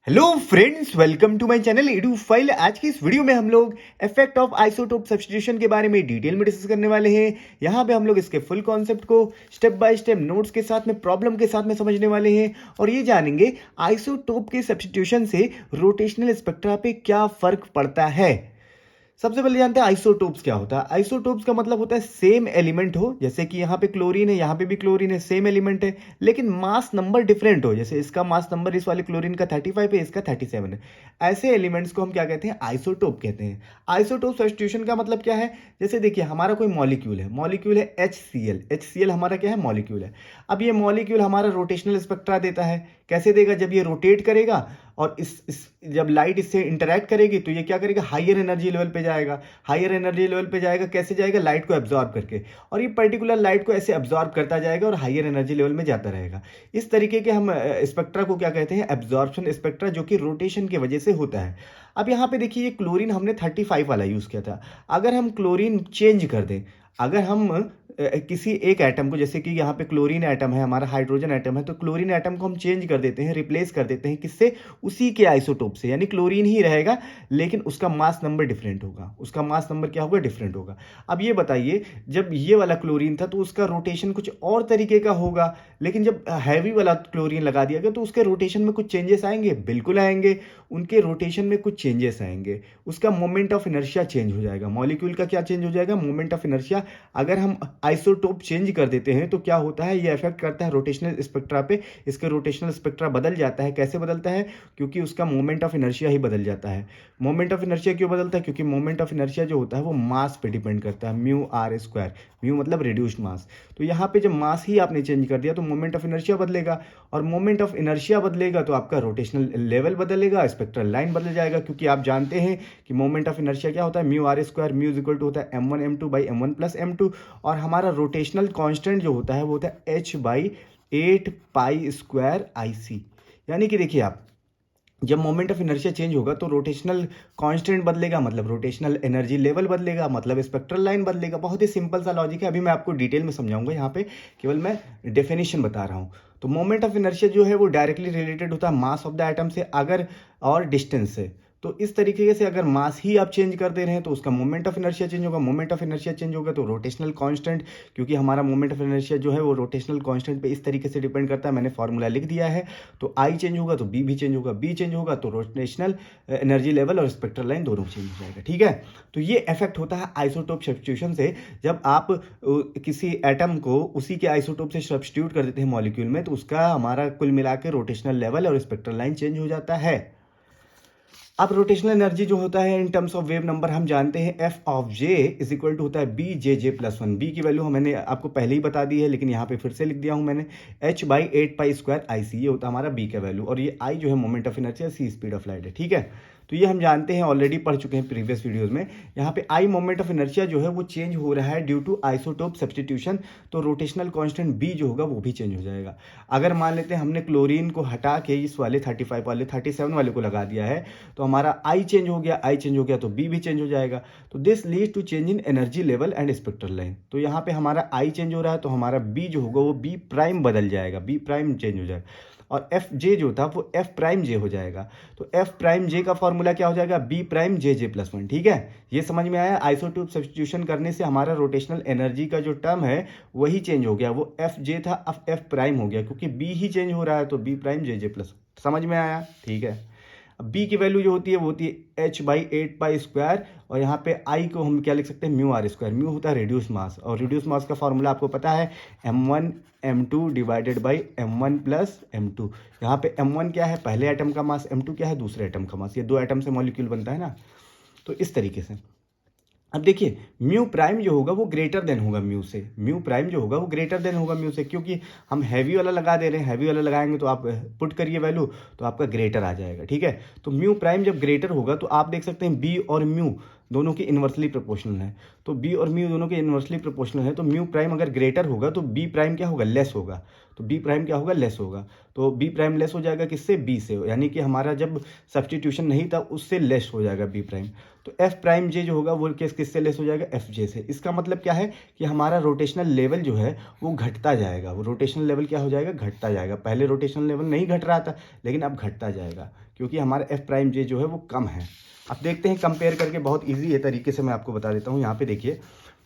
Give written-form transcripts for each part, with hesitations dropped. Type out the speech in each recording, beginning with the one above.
Hello friends, welcome to my channel Edu file. आज की इस वीडियो में हम लोग इफेक्ट ऑफ आइसोटोप सब्स्टिट्यूशन के बारे में डिटेल में डिस्कस करने वाले हैं। यहाँ पे हम लोग इसके फुल कॉन्सेप्ट को स्टेप बाय स्टेप नोट्स के साथ में, प्रॉब्लम के साथ में समझने वाले हैं और ये जानेंगे आइसोटोप के सब्स्टिट्यूशन से रोटेशनल स्पेक्ट्रा पे क्या फर्क पड़ता है। सबसे पहले जानते हैं आइसोटोप्स क्या होता है। आइसोटोप्स का मतलब होता है सेम एलिमेंट हो, जैसे कि यहाँ पे क्लोरीन है, यहाँ पे भी क्लोरीन है, सेम एलिमेंट है, लेकिन मास नंबर डिफरेंट हो। जैसे इसका मास नंबर इस वाले क्लोरीन का 35 है, इसका 37 है। ऐसे एलिमेंट्स को हम क्या कहते हैं? आइसोटोप कहते हैं। आइसोटोप सब्स्टिट्यूशन का मतलब क्या है? जैसे देखिए, हमारा कोई मॉलिक्यूल है, मॉलिक्यूल है HCl। HCl हमारा क्या है? मॉलिक्यूल है। अब ये मॉलिक्यूल हमारा रोटेशनल स्पेक्ट्रा देता है। कैसे देगा? जब ये रोटेट करेगा और इस जब लाइट इससे इंटरेक्ट करेगी तो ये क्या करेगा? हायर एनर्जी लेवल पे जाएगा। हायर एनर्जी लेवल पे जाएगा, कैसे जाएगा? लाइट को एब्जॉर्ब करके, और ये पर्टिकुलर लाइट को ऐसे एब्जॉर्ब करता जाएगा और हायर एनर्जी लेवल में जाता रहेगा। इस तरीके के हम स्पेक्ट्रा को क्या कहते हैं? एब्जॉर्प्शन स्पेक्ट्रा, जो कि रोटेशन की वजह से होता है। अब यहाँ पे देखिए, ये क्लोरीन हमने 35 वाला यूज किया था। अगर हम क्लोरीन चेंज कर दें, अगर हम किसी एक एटम को, जैसे कि यहाँ पे क्लोरीन एटम है, हमारा हाइड्रोजन एटम है, तो क्लोरीन एटम को हम चेंज कर देते हैं, रिप्लेस कर देते हैं किससे? उसी के आइसोटोप से। यानी क्लोरीन ही रहेगा, लेकिन उसका मास नंबर डिफरेंट होगा। उसका मास नंबर क्या होगा? डिफरेंट होगा। अब ये बताइए, जब ये वाला क्लोरीन था तो उसका रोटेशन कुछ और तरीके का होगा, लेकिन जब हैवी वाला क्लोरीन लगा दिया गया तो उसके रोटेशन में कुछ चेंजेस आएंगे? बिल्कुल आएंगे। उनके रोटेशन में कुछ चेंजेस आएंगे। उसका मोमेंट ऑफ इनर्शिया चेंज हो जाएगा। मॉलिक्यूल का क्या चेंज हो जाएगा? Moment of inertia. अगर हम आइसोटोप चेंज कर देते हैं तो क्या होता है? ये इफेक्ट करता है रोटेशनल स्पेक्ट्रा पे। इसके रोटेशनल स्पेक्ट्रा बदल जाता है। कैसे बदलता है? क्योंकि उसका मोमेंट ऑफ इनर्शिया ही बदल जाता है। मोमेंट ऑफ इनर्शिया क्यों बदलता है? क्योंकि मोमेंट ऑफ इनर्शिया जो होता है वो मास पे डिपेंड करता है, म्यू आर स्क्वायर। म्यू मतलब रिड्यूस्ड मास। तो यहाँ पे जब मास ही आपने चेंज कर दिया तो मोमेंट ऑफ इनर्शिया बदलेगा, और मोमेंट ऑफ इनर्शिया बदलेगा तो आपका रोटेशनल लेवल बदलेगा, स्पेक्ट्रल लाइन बदल जाएगा। क्योंकि आप जानते हैं कि मोमेंट ऑफ इनर्शिया क्या होता है? Mu r square. Mu is equal to होता है m1 m2 by m1 plus m2, और हमारा रोटेशनल कांस्टेंट जो होता है वो होता है h by 8 pi square IC। यानी कि देखिए, आप जब मोमेंट ऑफ इनर्शिया चेंज होगा तो रोटेशनल कांस्टेंट बदलेगा, मतलब रोटेशनल एनर्जी लेवल बदलेगा, मतलब स्पेक्ट्रल लाइन बदलेगा। बहुत ही सिंपल सा लॉजिक है, अभी मैं आपको डिटेल में समझाऊंगा। यहाँ पे केवल मैं डेफिनेशन बता रहा हूँ। तो मोमेंट ऑफ इनर्शिया जो है वो डायरेक्टली रिलेटेड होता है मास ऑफ द एटम से, अगर और डिस्टेंस से। तो इस तरीके से अगर मास ही आप चेंज कर दे रहे हैं तो उसका मोमेंट ऑफ इनर्शिया चेंज होगा। मोमेंट ऑफ इनर्शिया चेंज होगा तो रोटेशनल कांस्टेंट, क्योंकि हमारा मोमेंट ऑफ इनर्शिया जो है वो रोटेशनल कांस्टेंट पे इस तरीके से डिपेंड करता है। मैंने फॉर्मूला लिख दिया है। तो I चेंज होगा तो B भी चेंज होगा, B चेंज होगा तो रोटेशनल एनर्जी लेवल और स्पेक्ट्रल लाइन दोनों चेंज हो जाएगा। ठीक है, तो ये इफेक्ट होता है आइसोटोप सब्स्टिट्यूशन से। जब आप किसी एटम को उसी के आइसोटोप से सब्स्टिट्यूट कर देते हैं मॉलिक्यूल में, तो उसका हमारा कुल मिला के रोटेशनल लेवल और स्पेक्ट्रल लाइन चेंज हो जाता है। अब रोटेशनल एनर्जी जो होता है in terms of wave number हम जानते हैं, F of J is equal to होता है B J J plus one. B की वैल्यू मैंने आपको पहले ही बता दी है, लेकिन यहाँ पे फिर से लिख दिया हूँ मैंने, h by 8 pi square IC। ये होता है हमारा बी का वैल्यू, और ये I जो है moment of inertia, C speed of light है। ठीक है, तो ये हम जानते हैं, ऑलरेडी पढ़ चुके हैं प्रीवियस वीडियोज में। यहाँ पे I मोमेंट ऑफ इनर्शिया जो है वो चेंज हो रहा है ड्यू टू आइसोटोप सब्स्टिट्यूशन। तो रोटेशनल कांस्टेंट B जो होगा वो भी चेंज हो जाएगा। अगर मान लेते हैं हमने क्लोरीन को हटा के इस वाले 35 वाले 37 वाले को लगा दिया है, तो हमारा I चेंज हो गया। I चेंज हो गया तो B भी चेंज हो जाएगा। तो this lead to change in energy level and spectral line. तो यहाँ पे हमारा I चेंज हो रहा है तो हमारा B जो होगा वो B प्राइम बदल जाएगा, B प्राइम चेंज हो जाएगा, और एफ जे जो था वो एफ प्राइम जे हो जाएगा। तो एफ प्राइम जे का फॉर्मूला क्या हो जाएगा? बी प्राइम जे जे प्लस वन। ठीक है, ये समझ में आया। आइसोटोप सब्स्टिट्यूशन करने से हमारा रोटेशनल एनर्जी का जो टर्म है वही चेंज हो गया। वो एफ जे था, अब एफ प्राइम हो गया, क्योंकि बी ही चेंज हो रहा है, तो बी प्राइम जे जे प्लस। समझ में आया? ठीक है, अब बी की वैल्यू जो होती है वो होती है h बाई 8 पाई स्क्वायर, और यहाँ पे I को हम क्या लिख सकते हैं? Mu r square. म्यू होता है रिड्यूस मास, और रिड्यूस मास का फॉर्मूला आपको पता है, m1 m2 divided by m1 plus m2। यहाँ पे m1 क्या है? पहले एटम का मास। m2 क्या है? दूसरे एटम का मास। ये दो एटम से मॉलिक्यूल बनता है ना, तो इस तरीके से। अब देखिए, म्यू प्राइम जो होगा वो ग्रेटर देन होगा म्यू से। म्यू प्राइम जो होगा वो ग्रेटर देन होगा म्यू से, क्योंकि हम हैवी वाला लगा दे रहे हैं। हैवी वाला लगाएंगे तो आप पुट करिए वैल्यू, तो आपका ग्रेटर आ जाएगा। ठीक है, तो म्यू प्राइम जब ग्रेटर होगा तो आप देख सकते हैं बी और म्यू दोनों की इन्वर्सली प्रोपोर्शनल है। तो बी और म्यू दोनों के इन्वर्सली प्रोपोर्शनल है, तो म्यू प्राइम अगर ग्रेटर होगा तो बी प्राइम क्या होगा? लेस होगा। तो बी प्राइम क्या होगा? लेस होगा। तो बी प्राइम लेस हो जाएगा किससे? बी से, यानी कि हमारा जब सब्स्टिट्यूशन नहीं था उससे लेस हो जाएगा बी प्राइम। तो एफ प्राइम जे जो होगा वो किससे लेस हो जाएगा? एफ जे से। इसका मतलब क्या है कि हमारा रोटेशनल लेवल जो है वो घटता जाएगा। वो रोटेशनल लेवल क्या हो जाएगा? घटता जाएगा। पहले रोटेशनल लेवल नहीं घट रहा था, लेकिन अब घटता जाएगा। क्योंकि हमारा एफ प्राइम जे जो है वो कम है। अब देखते हैं कंपेयर करके, बहुत ईजी है तरीके से मैं आपको बता देता हूँ। यहाँ पे देखिए,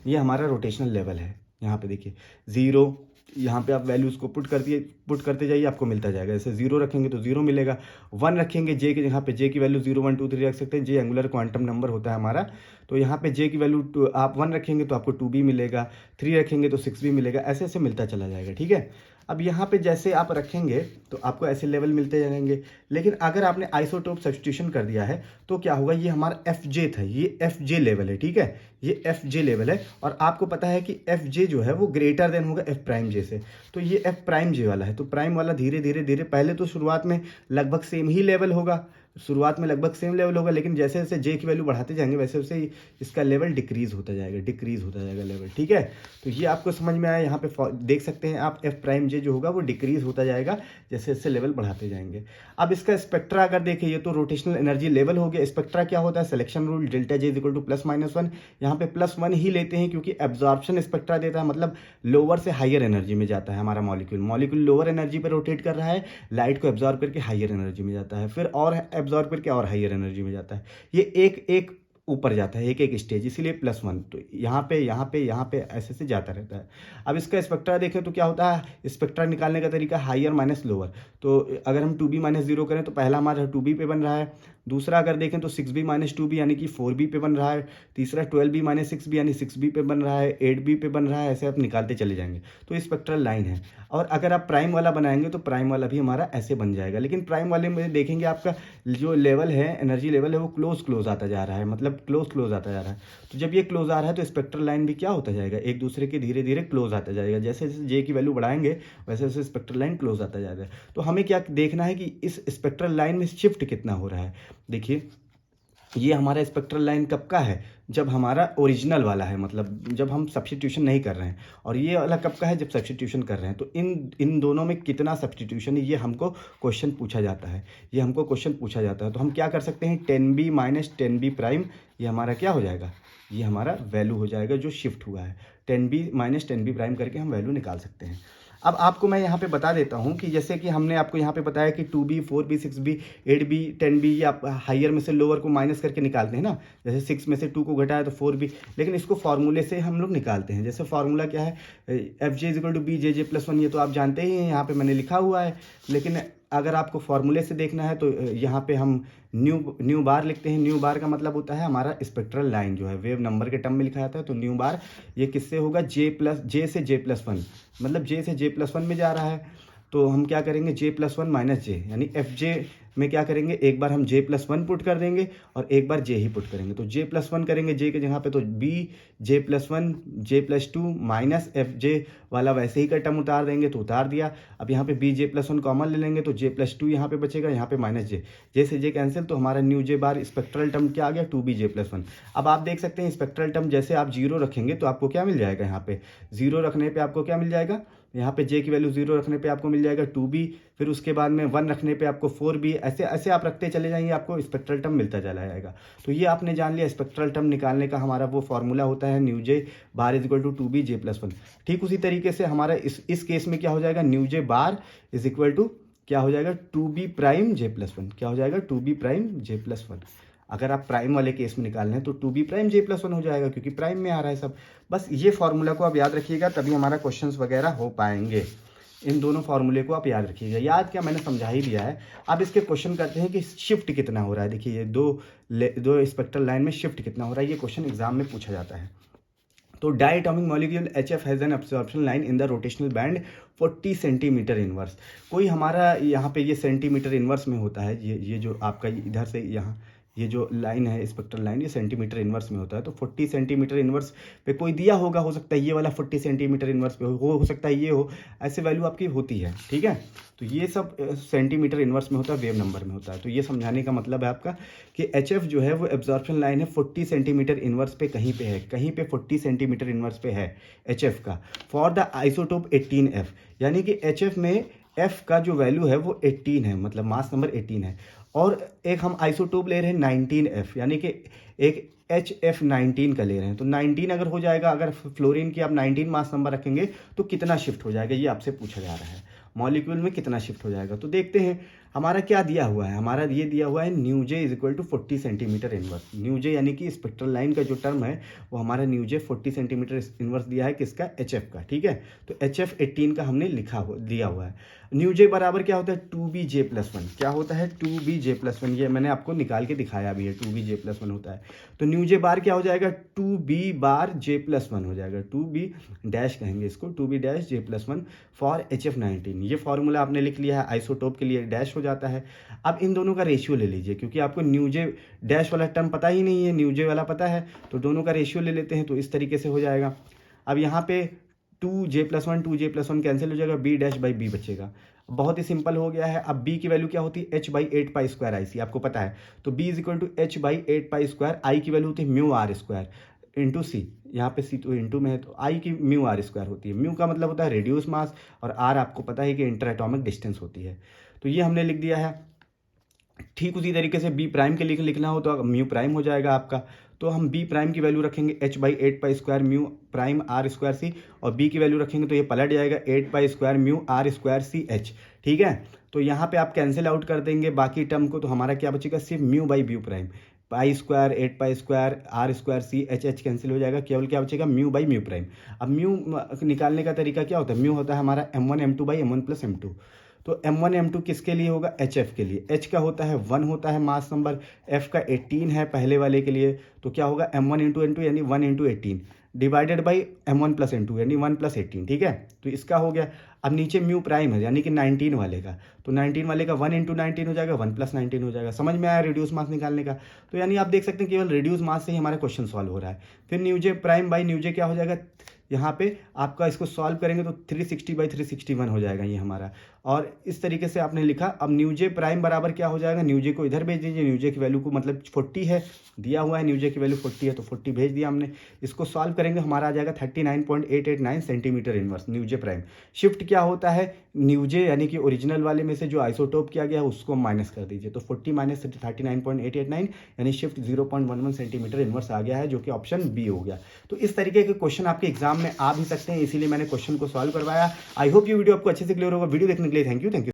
ये हमारा रोटेशनल लेवल है। यहाँ पे देखिए 0, यहाँ पे आप वैल्यूज़ को पुट करते जाइए, आपको मिलता जाएगा। जैसे 0 रखेंगे तो 0 मिलेगा, 1 रखेंगे जे के, यहाँ पे जे की वैल्यू 0 1 2 3 रख सकते हैं। जे एंगुलर क्वांटम नंबर होता है हमारा, तो यहाँ पे जे की वैल्यू आप 1 रखेंगे तो आपको 2b मिलेगा, 3 रखेंगे तो 6b मिलेगा, ऐसे ऐसे मिलता चला जाएगा। ठीक है, अब यहाँ पे जैसे आप रखेंगे तो आपको ऐसे लेवल मिलते जाएंगे। लेकिन अगर आपने आइसोटोप सब्स्टिट्यूशन कर दिया है तो क्या होगा, ये हमारा एफ जे था, ये एफ जे लेवल है। ठीक है, ये एफ जे लेवल है, और आपको पता है कि एफ जे जो है वो ग्रेटर देन होगा एफ प्राइम जे से। तो ये एफ प्राइम जे वाला है, तो प्राइम वाला धीरे धीरे धीरे, पहले तो शुरुआत में लगभग सेम ही लेवल होगा, शुरुआत में लगभग सेम लेवल होगा, लेकिन जैसे जैसे जे की वैल्यू बढ़ाते जाएंगे वैसे वैसे इसका लेवल डिक्रीज होता जाएगा लेवल। ठीक है, तो ये आपको समझ में आया। यहाँ पे देख सकते हैं आप, एफ प्राइम जे जो होगा वो डिक्रीज होता जाएगा जैसे जैसे लेवल बढ़ाते जाएंगे। अब इसका स्पेक्ट्रा अगर देखें, ये तो रोटेशनल एनर्जी लेवल हो गया। स्पेक्ट्रा क्या होता है, selection rule, delta J equal to +-1। यहाँ पे +1 ही लेते हैं क्योंकि एब्जॉर्प्शन स्पेक्ट्रा देता है, मतलब लोअर से हायर एनर्जी में जाता है हमारा मॉलिक्यूल लोअर एनर्जी पर रोटेट कर रहा है, लाइट को एब्जॉर्ब करके हायर एनर्जी में जाता है, फिर और एब्जॉर्ब करके और हायर एनर्जी में जाता है। ये एक एक ऊपर जाता है, एक एक स्टेज, इसीलिए +1। तो यहाँ पे ऐसे से जाता रहता है। अब इसका स्पेक्ट्रा देखें तो क्या होता है, स्पेक्ट्रा निकालने का तरीका हायर माइनस लोअर। तो अगर हम 2b - 0 करें तो पहला हमारा 2b पे बन रहा है, दूसरा अगर देखें तो 6b - 2b यानी कि 4b पे बन रहा है, तीसरा 12b - 6b यानी 6b पे बन रहा है, 8b पे बन रहा है, ऐसे आप निकालते चले जाएंगे। तो स्पेक्ट्रल लाइन है। और अगर आप प्राइम वाला बनाएंगे तो प्राइम वाला भी हमारा ऐसे बन जाएगा, लेकिन प्राइम वाले में देखेंगे आपका जो लेवल है, एनर्जी लेवल है, वो क्लोज आता जा रहा है, मतलब क्लोज आता जा रहा है। तो जब ये क्लोज आ रहा है तो स्पेक्ट्रल लाइन भी क्या होता जाएगा, एक दूसरे के धीरे धीरे क्लोज आता जाएगा। जैसे जैसे जे की वैल्यू बढ़ाएंगे वैसे वैसे स्पेक्ट्रल लाइन क्लोज आता जाएगा। तो हमें क्या देखना है कि इस स्पेक्ट्रल लाइन में शिफ्ट कितना हो रहा है। देखिए, ये हमारा स्पेक्ट्रल लाइन कब का है, जब हमारा ओरिजिनल वाला है, मतलब जब हम सब्स्टिट्यूशन नहीं कर रहे हैं। और ये वाला कब का है, जब सब्स्टिट्यूशन कर रहे हैं। तो इन दोनों में कितना सब्स्टिट्यूशन है, ये हमको क्वेश्चन पूछा जाता है। तो हम क्या कर सकते हैं, 10b - 10b प्राइम, ये हमारा क्या हो जाएगा, ये हमारा वैल्यू हो जाएगा जो शिफ्ट हुआ है। 10b - 10b प्राइम करके हम वैल्यू निकाल सकते हैं। अब आपको मैं यहाँ पे बता देता हूँ कि जैसे कि हमने आपको यहाँ पे बताया कि 2b 4b 6b 8b 10b, ये आप हायर में से लोअर को माइनस करके निकालते हैं ना। जैसे 6 में से 2 को घटाया तो 4b, लेकिन इसको फार्मूले से हम लोग निकालते हैं। जैसे फार्मूला क्या है, F J equal to B J J +1, ये तो आप जानते ही हैं, यहाँ पे मैंने लिखा हुआ है। लेकिन अगर आपको फार्मूले से देखना है तो यहाँ पे हम न्यू बार लिखते हैं। न्यू बार का मतलब होता है हमारा स्पेक्ट्रल लाइन जो है वेव नंबर के टर्म में लिखा जाता है। तो न्यू बार ये किससे होगा, जे से j+1, मतलब जे से j+1 में जा रहा है। तो हम क्या करेंगे, j+1 - j, यानी एफ जे में क्या करेंगे, एक बार हम j+1 पुट कर देंगे और एक बार j ही पुट करेंगे। तो j+1 करेंगे j के जगह पे, तो b j+1 j+2 minus F जे वाला वैसे ही का टर्म उतार देंगे, तो उतार दिया। अब यहाँ पे b j+1 कॉमन ले लेंगे तो j+2 यहाँ पे बचेगा, यहाँ पे -j, j से j कैंसिल, तो हमारा न्यू j बार स्पेक्ट्रल टर्म क्या आ गया, 2b j+1। अब आप देख सकते हैं स्पेक्ट्रल टर्म जैसे आप 0 रखेंगे तो आपको क्या मिल जाएगा, यहाँ पे 0 रखने पे आपको क्या मिल जाएगा, यहाँ पे j की वैल्यू 0 रखने पे आपको मिल जाएगा 2b, फिर उसके बाद में 1 रखने पे आपको 4b, ऐसे ऐसे आप रखते चले जाएंगे, आपको स्पेक्ट्रल टर्म मिलता चला जाएगा। तो ये आपने जान लिया, स्पेक्ट्रल टर्म निकालने का हमारा वो फॉर्मूला होता है nu J bar is equal to 2b j+1। ठीक उसी तरीके से हमारा इस केस में क्या हो जाएगा, nu J bar is equal to क्या हो जाएगा, 2b प्राइम j+1, क्या हो जाएगा, 2b प्राइम j+1। अगर आप प्राइम वाले केस में निकाल रहे हैं तो 2b प्राइम j+1 हो जाएगा, क्योंकि प्राइम में आ रहा है सब। बस ये फॉर्मूला को आप याद रखिएगा, तभी हमारा क्वेश्चंस वगैरह हो पाएंगे। इन दोनों फार्मूले को आप याद रखिएगा। याद क्या, मैंने समझा ही दिया है। अब इसके क्वेश्चन करते हैं कि शिफ्ट कितना हो रहा है। देखिए, ये दो स्पेक्ट्रल लाइन में शिफ्ट कितना हो रहा है, ये क्वेश्चन एग्जाम में पूछा जाता है। तो diatomic molecule HF has an absorption line in the rotational band 40 centimetre inverse. कोई हमारा यहाँ पे ये सेंटीमीटर इनवर्स में होता है, ये जो आपका इधर से यहाँ ये जो लाइन है स्पेक्ट्रल लाइन, ये सेंटीमीटर इनवर्स में होता है। तो 40 सेंटीमीटर इनवर्स पे कोई दिया होगा, हो सकता है ये वाला 40 सेंटीमीटर इनवर्स पे हो सकता है ये हो, ऐसे वैल्यू आपकी होती है। ठीक है, तो ये सब सेंटीमीटर इनवर्स में होता है, वेव नंबर में होता है। तो ये समझाने का मतलब है आपका कि HF जो है वो एब्जॉर्प्शन लाइन है 40 सेंटीमीटर इनवर्स पे कहीं पे है, कहीं पे 40 सेंटीमीटर इनवर्स पे है HF का, फॉर द आइसोटोप 18F, यानी कि HF में F का जो वैल्यू है वो 18 है, मतलब मास नंबर 18 है। और एक हम आइसोटोप ले रहे हैं 19F, यानी कि एक HF19 का ले रहे हैं। तो 19 अगर हो जाएगा, अगर फ्लोरीन की आप 19 मास नंबर रखेंगे तो कितना शिफ्ट हो जाएगा, ये आपसे पूछा जा रहा है, मॉलिक्यूल में कितना शिफ्ट हो जाएगा। तो देखते हैं, हमारा क्या दिया हुआ है, हमारा ये दिया हुआ है nu J is equal to 40 centimetre inverse. Nu J यानी कि स्पेक्ट्रल लाइन का जो टर्म है वो हमारा न्यू जे 40 सेंटीमीटर इनवर्स दिया है किसका, एच एफ का। ठीक है, तो एच एफ 18 का हमने दिया हुआ है। न्यू जे बराबर क्या होता है, 2b(j+1). क्या होता है, 2b(j+1), ये मैंने आपको निकाल के दिखाया भी है, 2b(j+1) होता है। तो न्यू जे बार क्या हो जाएगा, 2b(j+1) हो जाएगा, 2b डैश कहेंगे इसको, 2b(j+1) फॉर HF19। ये फॉर्मूला आपने लिख लिया है, आइसोटोप के लिए डैश हो जाता है। अब इन दोनों का रेशियो ले लीजिए, क्योंकि आपको न्यू जे डैश वाला टर्म पता ही नहीं है, न्यू जे वाला पता है, तो दोनों का रेशियो ले लेते हैं, तो इस तरीके से हो जाएगा। अब यहाँ पे 2j+1 कैंसिल हो जाएगा, b(b) बचेगा। बहुत ही सिंपल हो गया है। अब b की वैल्यू क्या होती है, h/8π² IC, आपको पता है। तो b is equal to h/8π², I की वैल्यू होती है μr² इंटू सी, यहाँ पे सी तो इंटू में है, तो आई की μr² होती है। म्यू का मतलब होता है रेड्यूस मास, और आर आपको पता है कि इंटर एटॉमिक डिस्टेंस होती है। तो ये हमने लिख दिया है। ठीक उसी तरीके से बी प्राइम के लिए लिखना हो तो म्यू प्राइम हो जाएगा आपका। तो हम बी प्राइम की वैल्यू रखेंगे h/8π² म्यू प्राइम r²c, और बी की वैल्यू रखेंगे तो ये पलट जाएगा 8π² म्यू r²c h। ठीक है, तो यहाँ पे आप कैंसिल आउट कर देंगे बाकी टर्म को, तो हमारा क्या बचेगा, सिर्फ म्यू/म्यू प्राइम, π², 8π², r²c h कैंसिल हो जाएगा, केवल क्या बचेगा, म्यू/म्यू प्राइम। अब म्यू निकालने का तरीका क्या होता है, म्यू होता है हमारा m1 m2/m1 + m2। तो m1 m2 किसके लिए होगा, HF के लिए। H का होता है 1 होता है मास नंबर, F का 18 है पहले वाले के लिए, तो क्या होगा m1 × n2 यानी 1 × 18 डिवाइडेड बाई m1 + n2 यानी 1 + 18। ठीक है, तो इसका हो गया। अब नीचे म्यू प्राइम है यानी कि 19 वाले का, तो 19 वाले का 1 × 19 हो जाएगा, 1 + 19 हो जाएगा। समझ में आया रिड्यूस मास निकालने का। तो यानी आप देख सकते हैं केवल रिड्यूस मास से ही हमारा क्वेश्चन सॉल्व हो रहा है। फिर nu J prime by nu J क्या हो जाएगा, यहाँ पे आपका इसको सॉल्व करेंगे तो 360/361 हो जाएगा ये हमारा। और इस तरीके से आपने लिखा। अब न्यू जे प्राइम बराबर क्या हो जाएगा, न्यू जे को इधर भेज दीजिए, न्यू जे की वैल्यू को मतलब 40 है दिया हुआ है, न्यू जे की वैल्यू 40 है तो 40 भेज दिया हमने। इसको सॉल्व करेंगे हमारा आ जाएगा 39.889 centimetre inverse nu J prime. Shift क्या होता है, न्यू जे यानी कि ओरिजिनल वाले में से जो आइसोटोप किया गया है उसको माइनस कर दीजिए, तो 40 - 39.889 यानी शिफ्ट 0.11 सेंटीमीटर इनवर्स आ गया है, जो कि ऑप्शन बी हो गया। तो इस तरीके के क्वेश्चन आपके एग्जाम में आ भी सकते हैं, इसीलिए मैंने क्वेश्चन को सॉल्व करवाया। आई होप ये वीडियो आपको अच्छे से क्लियर होगा। वीडियो देखने के लिए थैंक यू।